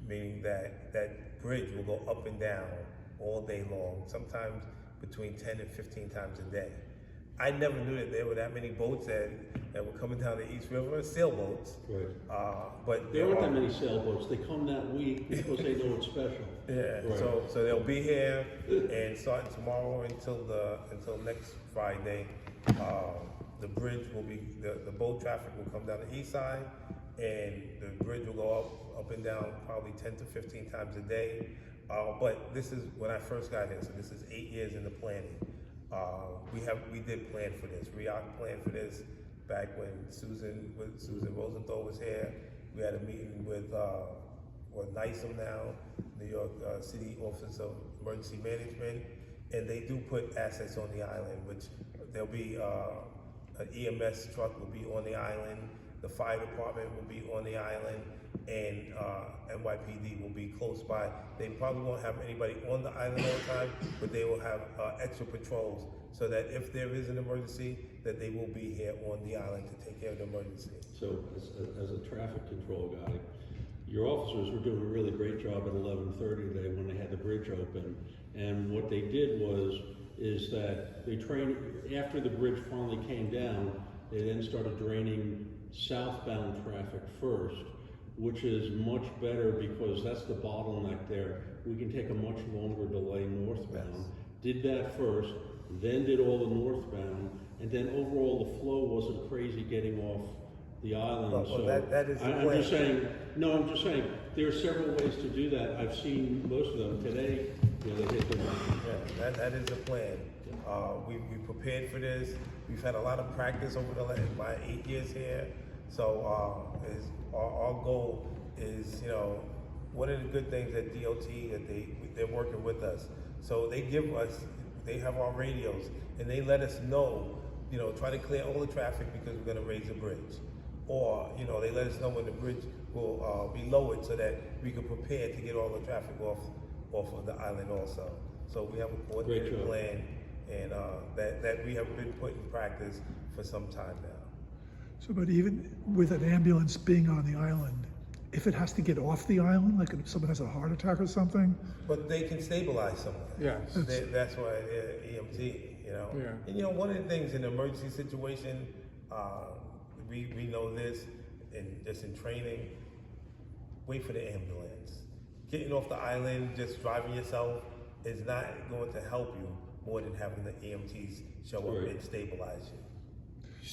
meaning that bridge will go up and down all day long, sometimes between 10 and 15 times a day. I never knew that there were that many boats that were coming down the East River, sailboats. Right. But There aren't that many sailboats. They come that week because they know it's special. Yeah. Right. So they'll be here, and starting tomorrow until next Friday, the bridge will be the boat traffic will come down the east side, and the bridge will go up and down probably 10 to 15 times a day. But this is when I first got here, so this is 8 years in the planning. We did plan for this. RIOC planned for this back when Susan Rosenthal was here. We had a meeting with NYSEM now, New York City Office of Emergency Management, and they do put assets on the island, which there'll be an EMS truck will be on the island, the fire department will be on the island, and NYPD will be close by. They probably won't have anybody on the island all the time, but they will have extra patrols, so that if there is an emergency, that they will be here on the island to take care of the emergency. So, as a traffic control guy, your officers were doing a really great job at 11:30 today when they had the bridge open. And what they did is that they trained, after the bridge finally came down, they then started draining southbound traffic first, which is much better because that's the bottleneck there. We can take a much longer delay northbound. Yes. Did that first, then did all the northbound, and then overall the flow wasn't crazy getting off the island. Well, so that is the I'm plan. just saying, I'm just saying, there are several ways to do that. I've seen most of them today. They hit them. Yeah, that is the plan. We prepared for this. We've had a lot of practice over my 8 years here. So our goal is, one of the good things at DOT that they're working with us. So they have our radios, and they let us know, try to clear all the traffic because we're going to raise the bridge. Or, they let us know when the bridge will be lowered so that we can prepare to get all the traffic off of the island also. So we have a coordinated plan, and that we have been put in practice for some time now. So, but even with an ambulance being on the island, if it has to get off the island, like if someone has a heart attack or something? But they can stabilize someone. Yes. That's why they're EMT, Yeah. And one of the things in an emergency situation, we know this, and just in training, wait for the ambulance. Getting off the island, just driving yourself is not going to help you more than having the EMTs show up and stabilize you.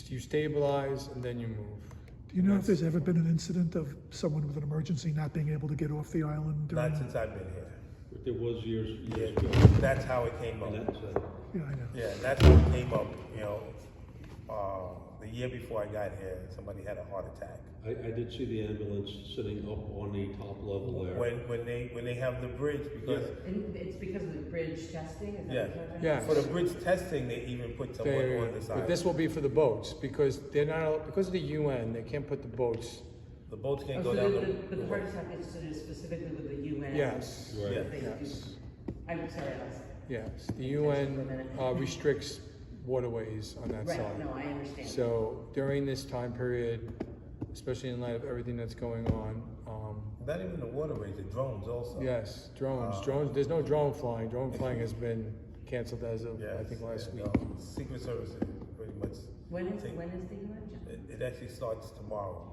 You stabilize and then you move. Do you know if there's ever been an incident of someone with an emergency not being able to get off the island during? Not since I've been here. There was years ago. That's how it came up. And that's Yeah, I know. Yeah, that's how it came up. the year before I got here, somebody had a heart attack. I did see the ambulance sitting up on the top level there. When they have the bridge, because And it's because of the bridge testing, is that yeah, what you're talking Yeah. about? for the bridge testing, they even put someone on the side. But this will be for the boats, because they're not, because of the UN, they can't put the boats. The boats can't Oh, go so down. but the heart attack is specifically with the UN? Yes. Right. that they do- Yes. I'm sorry, Alice. Yes, the UN restricts waterways on that side. Right, no, I understand. So during this time period, especially in light of everything that's going on, Not even the waterways, the drones also. yes, drones, there's no drone flying. Drone flying has been canceled as of, I think, last week. Secret Service is pretty much. When is the take- UN, John? It actually starts tomorrow.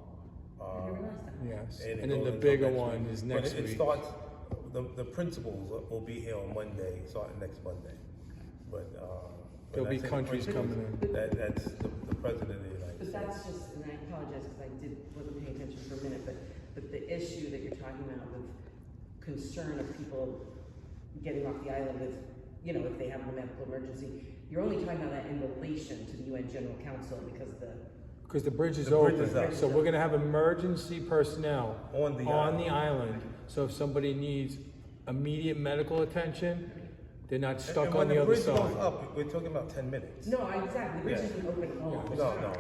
I didn't realize that. Yes, it and then goes the until bigger next one week. is But next it week. starts, the principals will be here on Monday, starting next Monday. But, There'll be that's countries coming in. That's the president of the United But States. that's just, and I apologize because wasn't paying attention for a minute, but the issue that you're talking about with concern of people getting off the island with, if they have a medical emergency, you're only talking about that in relation to the UN General Council because Because the bridge is The bridge open, is up. so we're gonna have emergency personnel On the island. So if somebody needs immediate medical attention, they're not stuck And on the other When the bridge side. goes up, we're talking about 10 minutes. no, exactly, the bridge Yeah. isn't open all the No, time. no.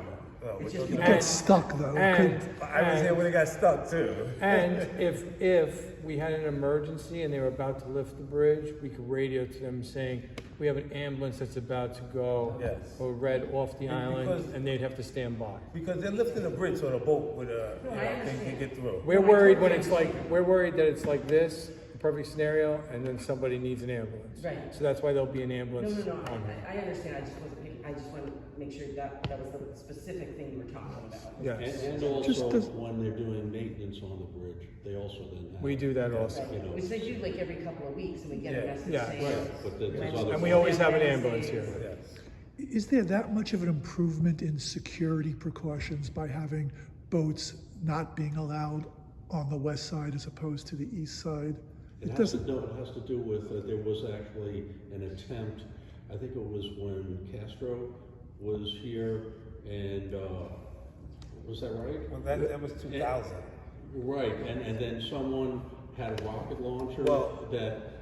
We're It's just talking It about- gets stuck though. And, I was here when it got stuck too. and if we had an emergency and they were about to lift the bridge, we could radio to them saying, we have an ambulance that's about to go Yes. or red off the island, Because- and they'd have to stand by. Because they're lifting a bridge so the boat would, No, I can understand. get through. We're No, I worried totally when it's like, we're worried that it's like this, the perfect scenario, and then somebody needs an ambulance. Right. So that's why there'll be an No, ambulance no, no, on here. I understand, I just wanted to make sure that was the specific thing you were talking about. Yes, And Just also, as- when they're doing maintenance on the bridge, they also then have. we do that also. Right, You know. which they do like every couple of weeks, and we get Yeah. a message Yeah, saying. right. But there's when- other- And we always have an ambulance here. Yes. Is there that much of an improvement in security precautions by having boats not being allowed on the west side as opposed to the east side? It has to do with, there was actually an attempt, I think it was when Castro was here, and, was that right? Well, that was 2000. Right, and then someone had a rocket launcher Well- that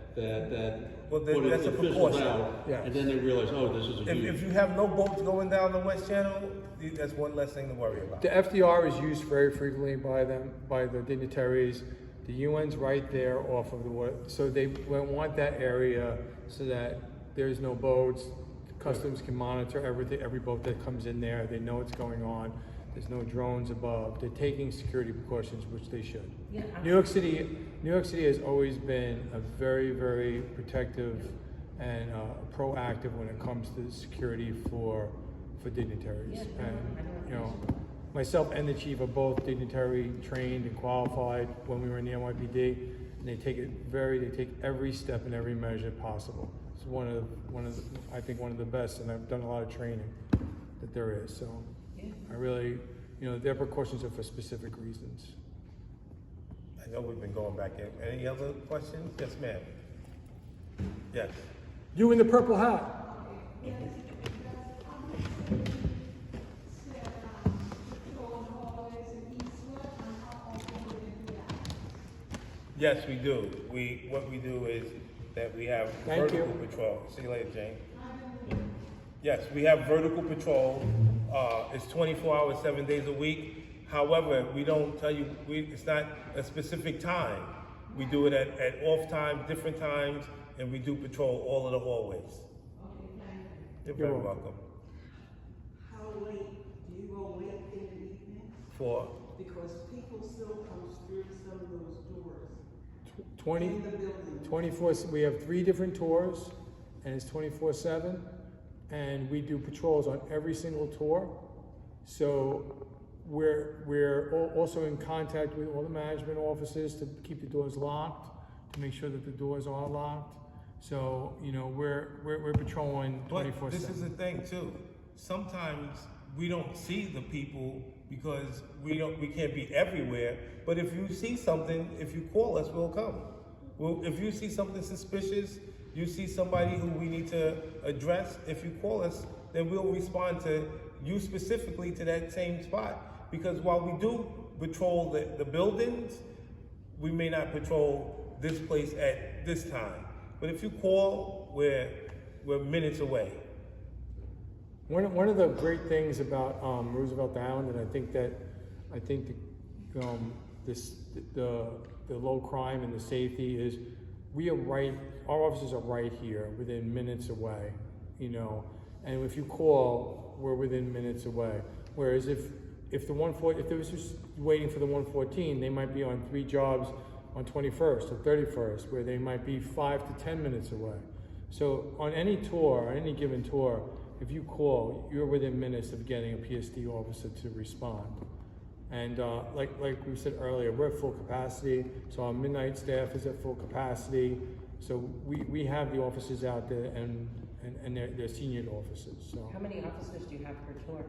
Well, then put it- that's a it fizzled precaution. out, Yes. and then they realized, oh, this is a If huge. you have no boats going down the West Channel, that's one less thing to worry about. The FDR is used very frequently by them, by the dignitaries. The UN's right there off of the water, so they want that area so that there's no boats. Customs can monitor everything, every boat that comes in there. They know what's going on. There's no drones above. They're taking security precautions, which they should. Yeah, New York City has always been a very, very protective and proactive when it comes to security for dignitaries. Yeah, And, I you know, myself and the chief are both dignitary trained and qualified when we were in the NYPD, and they take every step and every measure possible. It's one of I think one of the best, and I've done a lot of training that there is. So Yeah. I really, their precautions are for specific reasons. I know we've been going back in. Any other questions? Yes, ma'am. Yes. You in the purple hat. Yes, we do. What we do is that we have Thank vertical you. patrol. See you later, Jane. Yes, we have vertical patrol. It's 24 hours, 7 days a week. However, we don't tell you, it's not a specific time. We do it at off time, different times, and we do patrol all of the hallways. You're very welcome. How late, do you go late in the evening? For, Because people still come through some of those doors 20, in the building. 24, we have 3 different tours, and it's 24/7, and we do patrols on every single tour. So we're also in contact with all the management offices to keep the doors locked, to make sure that the doors are locked. So, we're patrolling but 24/7. this is the thing too. Sometimes we don't see the people because we can't be everywhere. But if you see something, if you call us, we'll come. Well, if you see something suspicious, you see somebody who we need to address, if you call us, then we'll respond to you specifically to that same spot. Because while we do patrol the buildings, we may not patrol this place at this time. But if you call, we're minutes away. One of the great things about Roosevelt Island, and I think the low crime and the safety is, our offices are right here, within minutes away, you know. And if you call, we're within minutes away. Whereas if there was just waiting for the 114, they might be on 3 jobs on 21st or 31st, where they might be 5 to 10 minutes away. So on any given tour, if you call, you're within minutes of getting a PSD officer to respond. And like we said earlier, we're at full capacity, so our midnight staff is at full capacity. So we have the officers out there, and they're senior officers. So How many officers do you have per tour?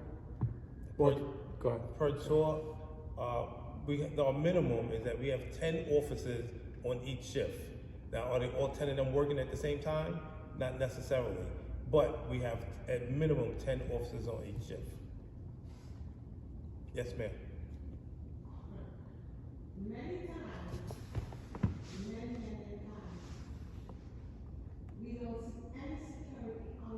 well, go ahead. Per tour, our minimum is that we have 10 officers on each shift. Now, are they all 10 of them working at the same time? Not necessarily, but we have at minimum 10 officers on each shift. Yes, ma'am. Many times, many times, we don't see any security on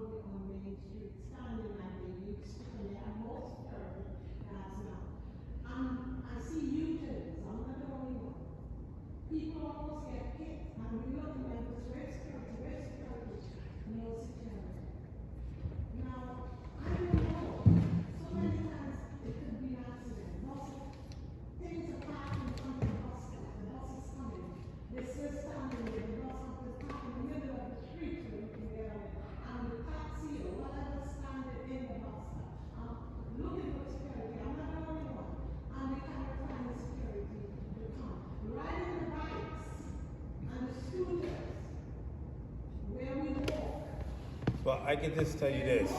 Main Street, standing like they used to, and they have more security guards now. I see U-turns, I'm not the only one. People almost get hit, and we look at them, where's security, no security. Now, I don't know, so many times it could be an accident. Things are parked in front of the bus stop. The bus is coming. They're still standing there. The bus stop is parked in the middle of the street so you can get on it. And the taxi or whatever standing in the bus stop. I'm looking for security. I'm not the only one. And we cannot find the security to come. Riding the bikes and the scooters where we walk. Well, I can just tell you this.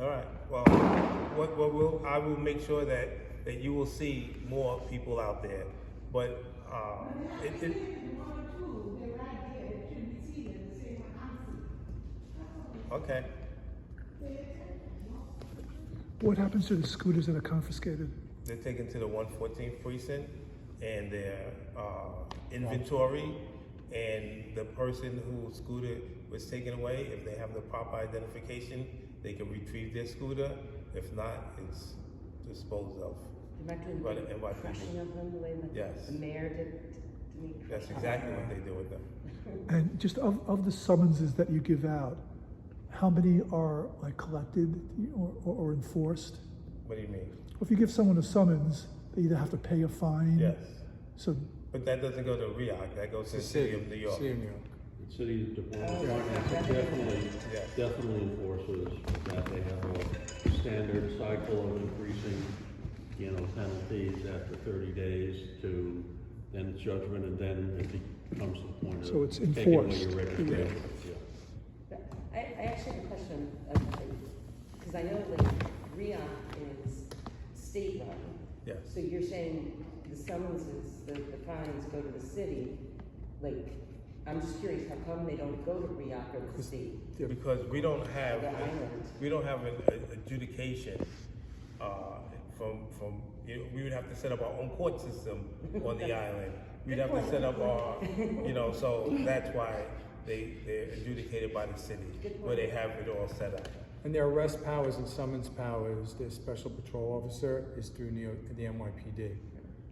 All right. Well, I will make sure that you will see more people out there. But okay. What happens to the scooters that are confiscated? They're taken to the 114th precinct, and their inventory, and the person whose scooter was taken away, if they have the proper identification, they can retrieve their scooter. If not, it's disposed of. They're not doing But the crushing of them the way that Yes. the mayor did to me. That's exactly what they do with them. And just of the summonses that you give out, how many are like collected or enforced? What do you mean? If you give someone a summons, they either have to pay a fine. Yes. So But that doesn't go to RIOC, that goes to the city of New York. City of New York. The city department Yes. definitely enforces that. They have a standard cycle of increasing, penalties after 30 days to then judgment, and then it comes to the point of So it's taking away enforced. your registration. Yeah. I actually have a question, because I know like RIOC is state run. Yes. So you're saying the summonses, the fines go to the city, like, I'm just curious, how come they don't go to RIOC or the state? Because we don't have, The islands. an adjudication, we would have to set up our own court system on the island. We'd have to set up our, so that's why they're adjudicated by the city, where they have it all set up. And their arrest powers and summons powers, their special patrol officer is through the NYPD.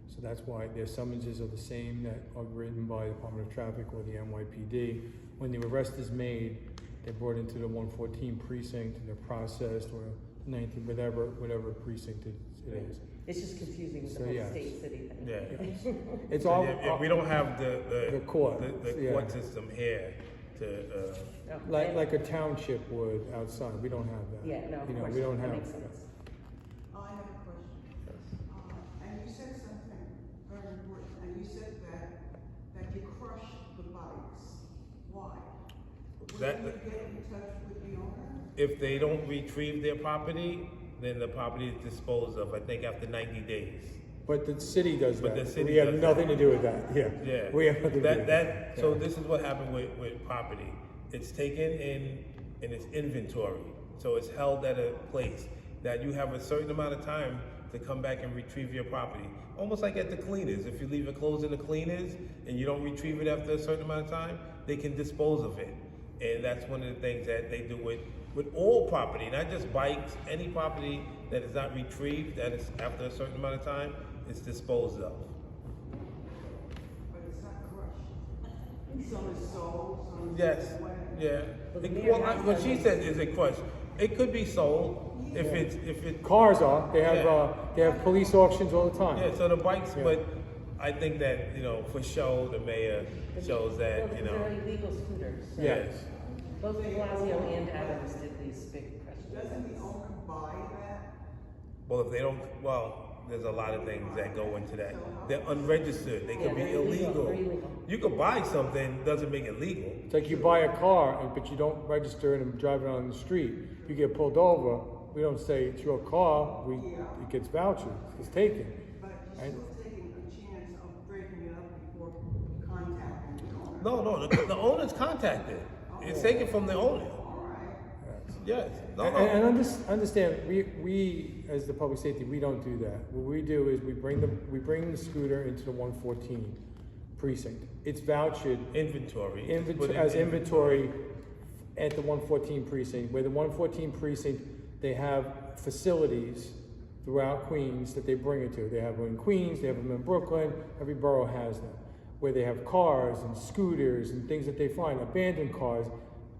So that's why their summonses are the same that are written by the Department of Traffic or the NYPD. when the arrest is made, they're brought into the 114 precinct, and they're processed, or 19, whatever precinct it is. It's just confusing with the So, whole yes. state city thing. Yeah. It's So, all, yeah, we don't have the court, the yeah. court system here to, No, like a township would outside, we don't have that. Yeah, no, of You know, course, we don't that have makes sense. I have a question. And you said something very important, and you said that you crush the bikes. Why? That- Wouldn't you get in touch with the owner? if they don't retrieve their property, then the property is disposed of, I think after 90 days. But the city does But that. the city We have does nothing that. to do with that, yeah. Yeah. We have nothing to do with that. So Yeah. this is what happened with property. It's taken in its inventory. So it's held at a place that you have a certain amount of time to come back and retrieve your property. Almost like at the cleaners. If you leave your clothes in the cleaners and you don't retrieve it after a certain amount of time, they can dispose of it. And that's one of the things that they do with all property, not just bikes. Any property that is not retrieved, that is after a certain amount of time, it's disposed of. But it's not crushed. Some is sold, some is Yes, given away. yeah. Well, the It- mayor well, has what done she this. said is a question. It could be sold if it, Cars are, they have, Yeah. they have police auctions all the time. yeah, so the bikes, Yeah. but I think that, for show, the mayor shows that, Well, these are illegal scooters. So Yes. Both de Blasio and Adams did these big crush Doesn't the events. owner buy that? Well, if they don't, there's a lot of things that go into that. They're unregistered, they Yeah, could be they're illegal, illegal. they're illegal. You could buy something, doesn't make it legal. It's like you buy a car, but you don't register it and drive it on the street. You get pulled over, we don't say it's your car, it gets vouchered, it's taken. But Right. you're still taking a chance of breaking it up before contacting the owner. No, the owner's contacted. It's taken from the owner. All right. Yes, no, And no. understand, we, as the public safety, we don't do that. What we do is we bring the scooter into the 114 precinct. It's vouched Inventory. It's put in as inventory at the 114 precinct, where the 114 precinct, they have facilities throughout Queens that they bring it to. They have them in Queens, they have them in Brooklyn, every borough has them, where they have cars and scooters and things that they find, abandoned cars.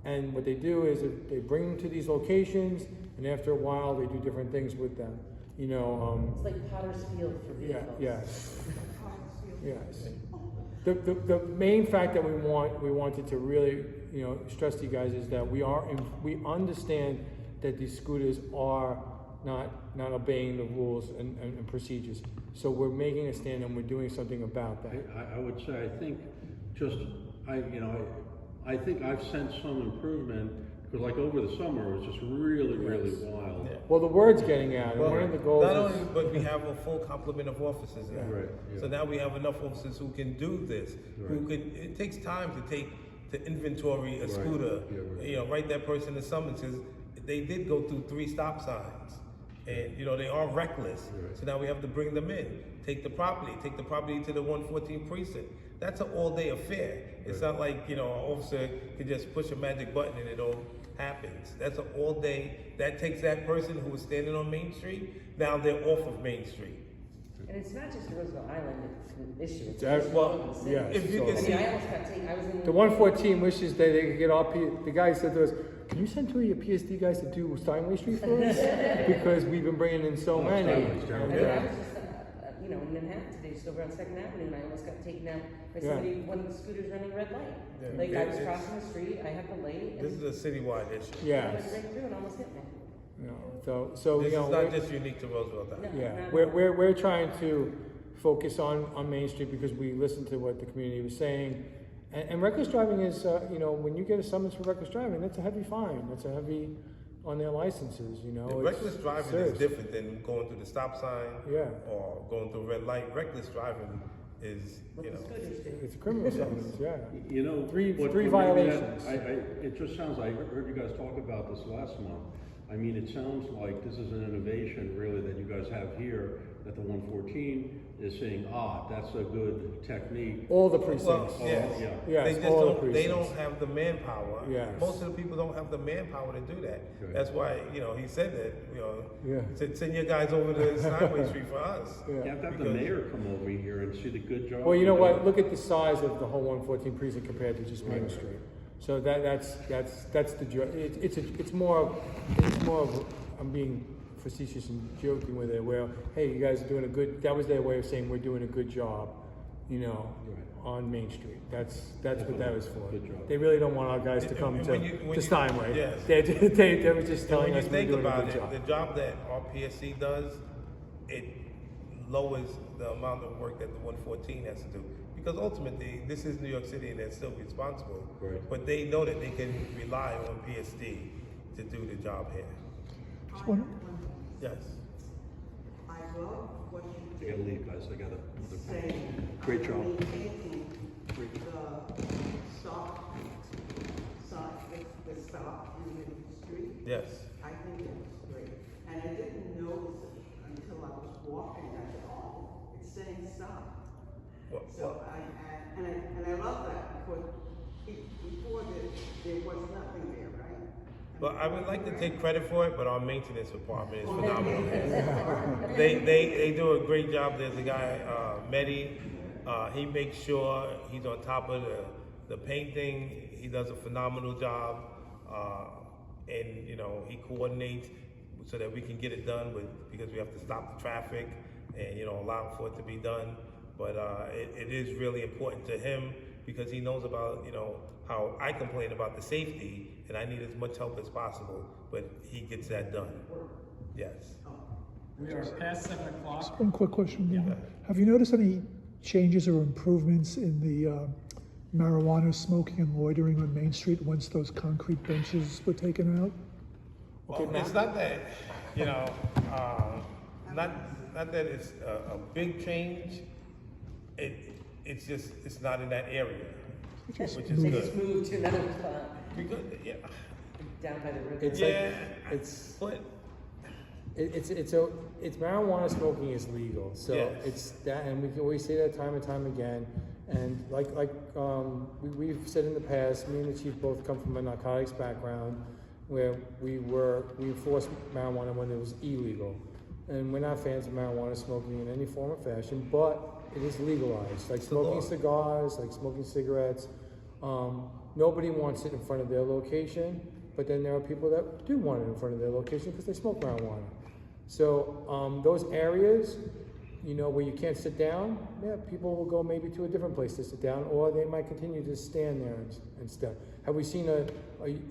And what they do is they bring them to these locations, and after a while, they do different things with them. It's like Potter's Field for Yeah, vehicles. yes. Yes. The main fact that we wanted to really, stress to you guys is that we understand that these scooters are not obeying the rules and procedures. So we're making a stand and we're doing something about that. I would say, I think I've sensed some improvement, because like over the summer, it was just really wild. Yeah. Well, the word's getting out, and one of the goals Not is, only, but we have a full complement of officers now. Right, yeah. So now we have enough officers who can do this, it takes time to inventory a Right, scooter, yeah, right. write that person a summons, 'cause they did go through 3 stop signs. And, they are reckless. Right. So now we have to bring them in, take the property to the 114 precinct. That's an all-day affair. It's not like, an officer could just push a magic button and it all happens. That's an all-day, that takes that person who was standing on Main Street, now they're off of Main Street. And it's not just the Roosevelt Island issue. It's That's- all over the well, city. yes, if you so- can I see, mean, I almost got taken, I was in. the 114 wishes that they could get our, the guy said to us, can you send 2 of your PSD guys to do Steinway Street for us? Because we've been bringing in so many. Steinway's I terrible. mean, I was just, in Manhattan today, just over on 2nd Avenue, and I almost got taken out by Yeah. somebody, one of the scooters running red light. Yeah. Like, I was It's- crossing the street, I had the light, this and is a citywide issue. I went Yes. right through and almost hit me. So This is not we're- just unique to Roosevelt Island. No. yeah, we're trying to focus on Main Street because we listened to what the community was saying. And reckless driving is, when you get a summons for reckless driving, that's a heavy fine. That's a heavy on their licenses, The It's reckless driving serious. is different than going through the stop sign Yeah. or going through red light. Reckless driving is, What the scooters do. It's a criminal summons, yeah. Three What violations. maybe it just sounds like, I heard you guys talk about this last month. I mean, it sounds like this is an innovation really that you guys have here, that the 114 is saying, that's a good technique. All the well, precincts. yes. yeah. Yes, They just all the don't, they precincts. don't have the manpower. Yes. Most of the people don't have the manpower to do that. Right. That's why, he said that, Yeah. send your guys over to Steinway Street for us. You have to have the Because- mayor come over here and see the good job. Well, you you're know what? doing. Look at the size of the whole 114 precinct compared to just Main Street. So that's the joy. It's more of, I'm being facetious and joking with it, where, hey, you guys are doing a good, that was their way of saying we're doing a good job, you know, on Main Street. That's what that was for. Good job. They really don't want our guys to come And to when you- Steinway. yes. They were just telling When us you we're think doing a about good it, job. the job that our PSC does, it lowers the amount of work that the 114 has to do. Because ultimately, this is New York City and they're still responsible. Right. But they know that they can rely on PSD to do the job here. Just one- Yes. I love what you I did. gotta leave, guys, I gotta. Saying, Great job. maintaining the stop in the street. Yes. I think it's great. And I didn't notice it until I was walking. I said, oh, it's saying stop. So I love that because before there was nothing there, right? But I would like to take credit for it, but our maintenance department is phenomenal. They do a great job. There's a guy, Mehdi, he makes sure he's on top of the painting. He does a phenomenal job. And, you know, he coordinates so that we can get it done because we have to stop the traffic and, you know, allow for it to be done. But it is really important to him because he knows about, you know, how I complain about the safety and I need as much help as possible, but he gets that done. Yes. We are past 7 o'clock. One quick question. Have you noticed any changes or improvements in the marijuana smoking and loitering on Main Street once those concrete benches were taken out? Well, it's not that, you know, not that it's a big change. It's just, it's not in that area, which is They good. just moved to another spot Because, yeah, down by the river. It's yeah, it's but it's marijuana smoking is legal, so Yes. it's that, and we can always say that time and time again. And we've said in the past, me and the chief both come from a narcotics background, where we enforced marijuana when it was illegal, and we're not fans of marijuana smoking in any form or fashion, but it is legalized, like smoking cigars, like smoking cigarettes. Nobody wants it in front of their location, but then there are people that do want it in front of their location because they smoke marijuana. So those areas, you know, where you can't sit down, yeah, people will go maybe to a different place to sit down, or they might continue to stand there and stuff. Have we seen a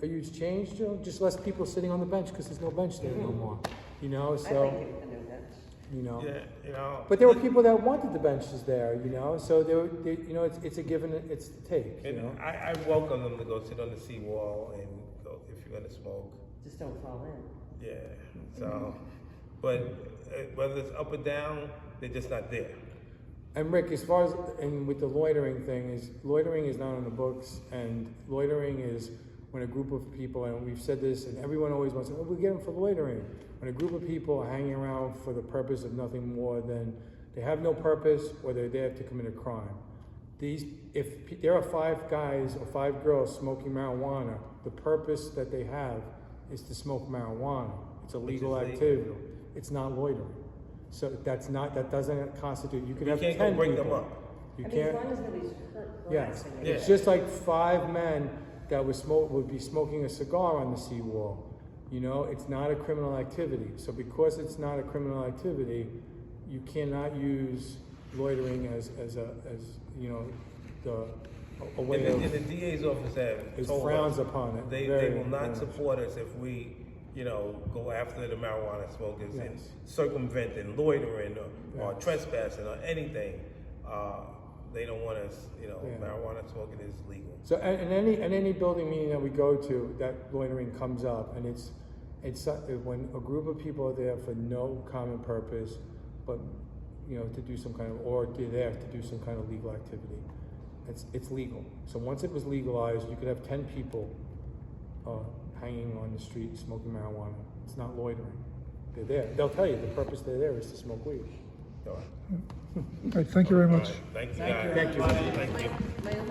huge change, Joe? Just less people sitting on the bench because there's no bench there no more. You know, I so like it with the no bench. you know. yeah, you know. But there were people that wanted the benches there, you know. So you know, it's a give and it's a take. You And know. I welcome them to go sit on the seawall and go if you're gonna smoke. Just don't fall in. Yeah. So, but whether it's up or down, they're just not there. And Rick, as far as, and with the loitering thing, loitering is not on the books, and loitering is when a group of people, and we've said this, and everyone always wants to, we get them for loitering. When a group of people are hanging around for the purpose of nothing more than, they have no purpose, or they're there to commit a crime. If there are 5 guys or 5 girls smoking marijuana, the purpose that they have is to smoke marijuana. It's a legal legal. activity. It's not loitering. So that doesn't constitute, you could have 10 can't go break people. them up. You I mean, can't, as long as nobody's yes. harassing Yeah. It's just like 5 men that would be smoking a cigar on the seawall. You know, it's not a criminal activity. So because it's not a criminal activity, you cannot use loitering as you know, a way And of, the DA's office is told frowns us upon it. they very, will very not much. support us if we, you know, go after the marijuana smokers and Yes. circumventing, loitering, or Yes. trespassing or anything. They don't want us, you know, Yeah. marijuana smoking is legal. So in any building meeting that we go to, that loitering comes up, and it's when a group of people are there for no common purpose, but you know, to do some kind of, or they're there to do some kind of legal activity. It's legal. So once it was legalized, you could have 10 people hanging on the street smoking marijuana. It's not loitering. They're there. They'll tell you the purpose they're there is to smoke weed. All right. Okay, thank you very All much. right. Thank you, Thank guys. you. Thank you. Thank you. My only